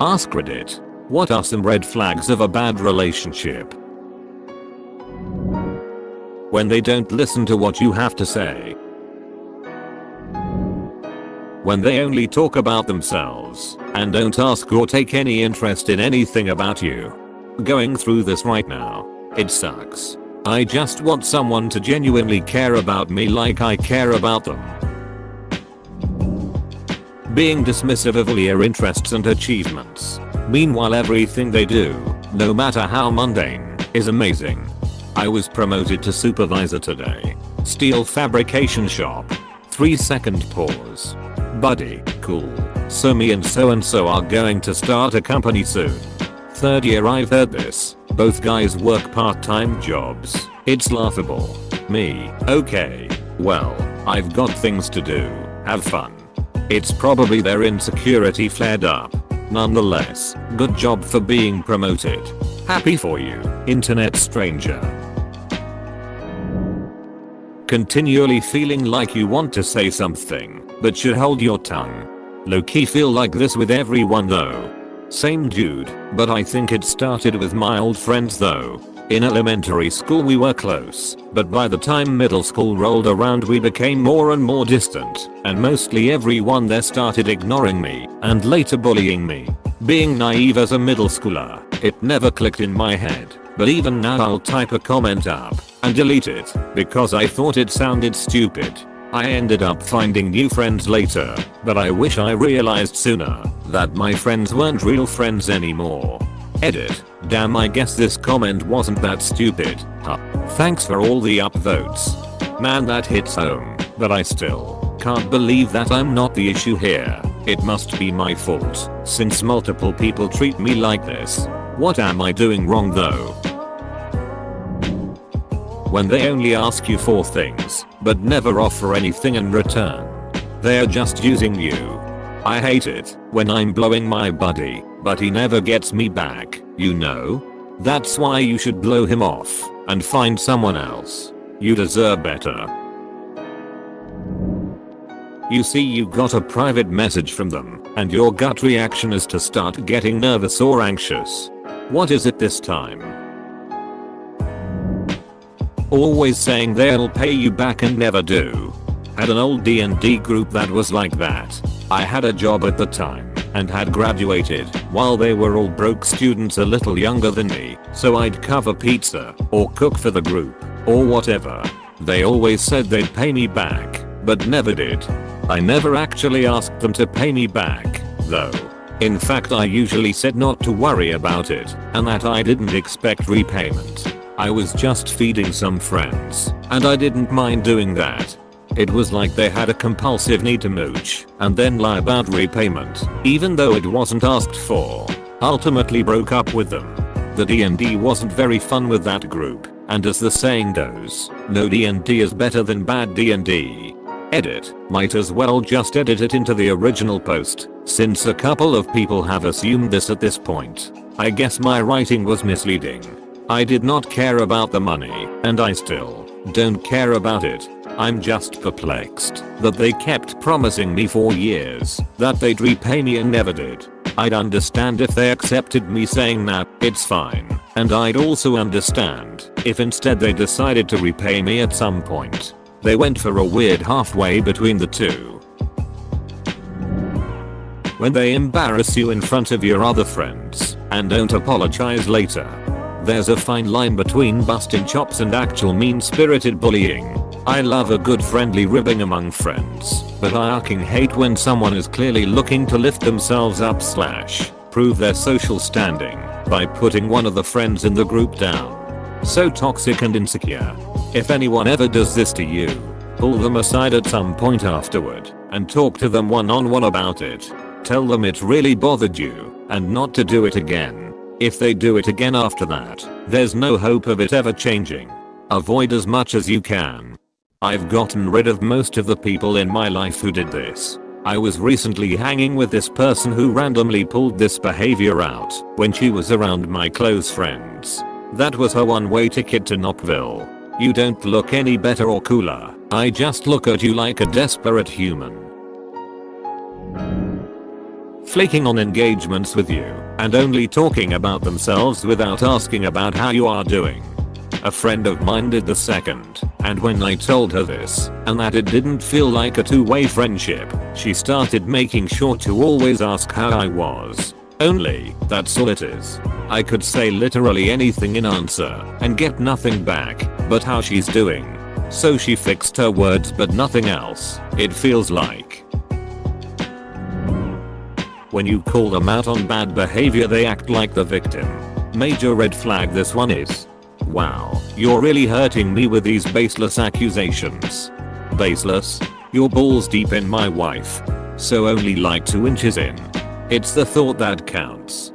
AskReddit. What are some red flags of a bad relationship? When they don't listen to what you have to say. When they only talk about themselves and don't ask or take any interest in anything about you. Going through this right now. It sucks. I just want someone to genuinely care about me like I care about them. Being dismissive of all your interests and achievements. Meanwhile everything they do, no matter how mundane, is amazing. I was promoted to supervisor today. Steel fabrication shop. 3-second pause. Buddy, cool. So me and so are going to start a company soon. 3rd year I've heard this. Both guys work part-time jobs. It's laughable. Me, okay. Well, I've got things to do. Have fun. It's probably their insecurity flared up. Nonetheless, good job for being promoted. Happy for you, internet stranger. Continually feeling like you want to say something, but should hold your tongue. Low-key feel like this with everyone though. Same dude, but I think it started with my old friends though. In elementary school we were close, but by the time middle school rolled around we became more and more distant, and mostly everyone there started ignoring me, and later bullying me. Being naive as a middle schooler, it never clicked in my head, but even now I'll type a comment up, and delete it, because I thought it sounded stupid. I ended up finding new friends later, but I wish I realized sooner that my friends weren't real friends anymore. Edit. Damn, I guess this comment wasn't that stupid. Huh. Thanks for all the upvotes. Man, that hits home, but I still can't believe that I'm not the issue here. It must be my fault, since multiple people treat me like this. What am I doing wrong though? When they only ask you for things, but never offer anything in return. They're just using you. I hate it when I'm blowing my buddy, but he never gets me back, you know? That's why you should blow him off and find someone else. You deserve better. You see, you got a private message from them, and your gut reaction is to start getting nervous or anxious. What is it this time? Always saying they'll pay you back and never do. Had an old D&D group that was like that. I had a job at the time and had graduated while they were all broke students a little younger than me, so I'd cover pizza or cook for the group or whatever. They always said they'd pay me back, but never did. I never actually asked them to pay me back, though. In fact, I usually said not to worry about it and that I didn't expect repayment. I was just feeding some friends, and I didn't mind doing that. It was like they had a compulsive need to mooch and then lie about repayment, even though it wasn't asked for. Ultimately broke up with them. The D&D wasn't very fun with that group, and as the saying goes, no D&D is better than bad D&D. Edit. Might as well just edit it into the original post, since a couple of people have assumed this at this point. I guess my writing was misleading. I did not care about the money, and I still don't care about it. I'm just perplexed that they kept promising me for years that they'd repay me and never did. I'd understand if they accepted me saying that it's fine, and I'd also understand if instead they decided to repay me at some point. They went for a weird halfway between the two. When they embarrass you in front of your other friends and don't apologize later. There's a fine line between busting chops and actual mean-spirited bullying. I love a good friendly ribbing among friends, but I fucking hate when someone is clearly looking to lift themselves up / prove their social standing by putting one of the friends in the group down. So toxic and insecure. If anyone ever does this to you, pull them aside at some point afterward and talk to them one-on-one about it. Tell them it really bothered you and not to do it again. If they do it again after that, there's no hope of it ever changing. Avoid as much as you can. I've gotten rid of most of the people in my life who did this. I was recently hanging with this person who randomly pulled this behavior out when she was around my close friends. That was her one-way ticket to Knoxville. You don't look any better or cooler. I just look at you like a desperate human. flaking on engagements with you, and only talking about themselves without asking about how you are doing. A friend of mine did the second, and when I told her this, and that it didn't feel like a two-way friendship, she started making sure to always ask how I was. Only, that's all it is. I could say literally anything in answer, and get nothing back, but how she's doing. So she fixed her words but nothing else, it feels like. When you call them out on bad behavior they act like the victim. Major red flag this one is. Wow, you're really hurting me with these baseless accusations. Baseless? You're balls deep in my wife. So only like 2 inches in. It's the thought that counts.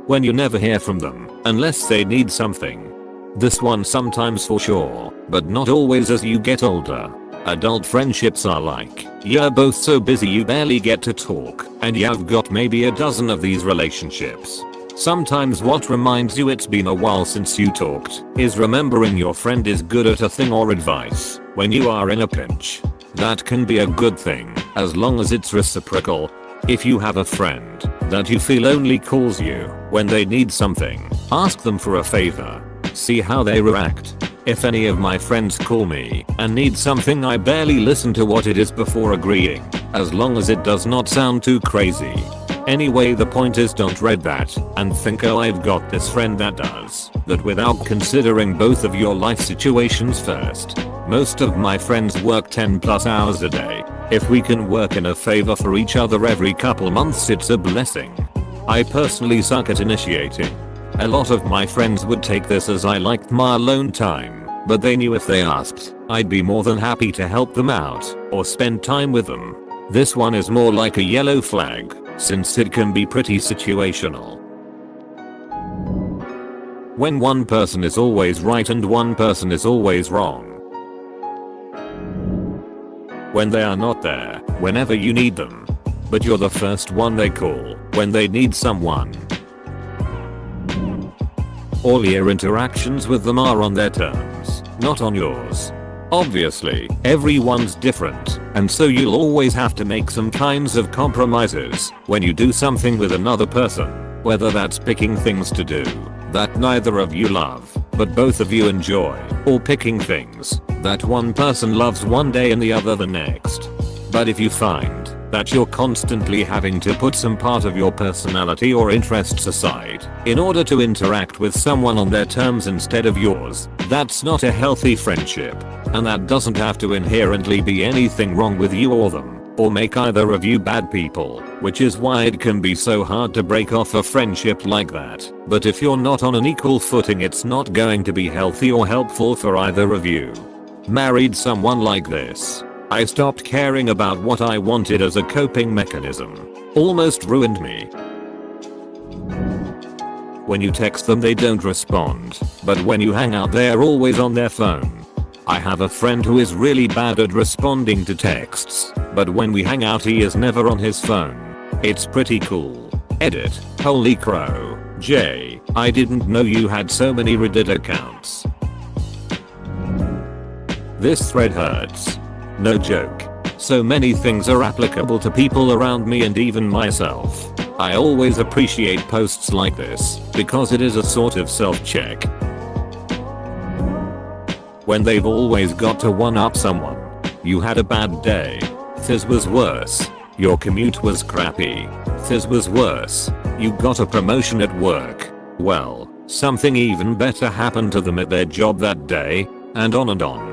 When you never hear from them, unless they need something. This one sometimes for sure, but not always as you get older. Adult friendships are like, you're both so busy you barely get to talk, and you've got maybe a dozen of these relationships. Sometimes what reminds you it's been a while since you talked is remembering your friend is good at a thing or advice when you are in a pinch. That can be a good thing as long as it's reciprocal. If you have a friend that you feel only calls you when they need something, ask them for a favor. See how they react. If any of my friends call me and need something I barely listen to what it is before agreeing, as long as it does not sound too crazy. Anyway, the point is don't read that and think, oh, I've got this friend that does that, without considering both of your life situations first. Most of my friends work 10+ hours a day. If we can work in a favor for each other every couple months, it's a blessing. I personally suck at initiating. A lot of my friends would take this as I liked my alone time, but they knew if they asked, I'd be more than happy to help them out or spend time with them. This one is more like a yellow flag, since it can be pretty situational. When one person is always right and one person is always wrong. When they are not there whenever you need them, but you're the first one they call when they need someone. All your interactions with them are on their terms, not on yours. Obviously, everyone's different, and so you'll always have to make some kinds of compromises when you do something with another person, whether that's picking things to do that neither of you love, but both of you enjoy, or picking things that one person loves one day and the other the next. But if you find that you're constantly having to put some part of your personality or interests aside in order to interact with someone on their terms instead of yours, that's not a healthy friendship. And that doesn't have to inherently be anything wrong with you or them, or make either of you bad people, which is why it can be so hard to break off a friendship like that. But if you're not on an equal footing, it's not going to be healthy or helpful for either of you. Married someone like this. I stopped caring about what I wanted as a coping mechanism. Almost ruined me. When you text them they don't respond, but when you hang out they're always on their phone. I have a friend who is really bad at responding to texts, but when we hang out he is never on his phone. It's pretty cool. Edit. Holy crow. Jay, I didn't know you had so many Reddit accounts. This thread hurts. No joke. So many things are applicable to people around me and even myself. I always appreciate posts like this because it is a sort of self-check. When they've always got to one-up someone. You had a bad day. This was worse. Your commute was crappy. This was worse. You got a promotion at work. Well, something even better happened to them at their job that day, and on and on.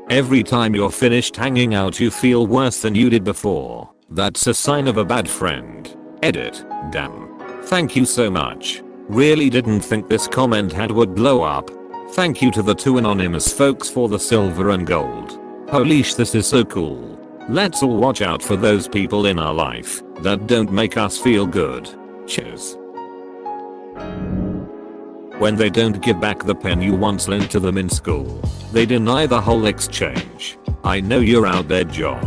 Every time you're finished hanging out you feel worse than you did before. That's a sign of a bad friend. Edit. Damn. Thank you so much. Really didn't think this comment would blow up. Thank you to the 2 anonymous folks for the silver and gold. Holy sh, this is so cool. Let's all watch out for those people in our life that don't make us feel good. Cheers. When they don't give back the pen you once lent to them in school. They deny the whole exchange. I know you're out there, John.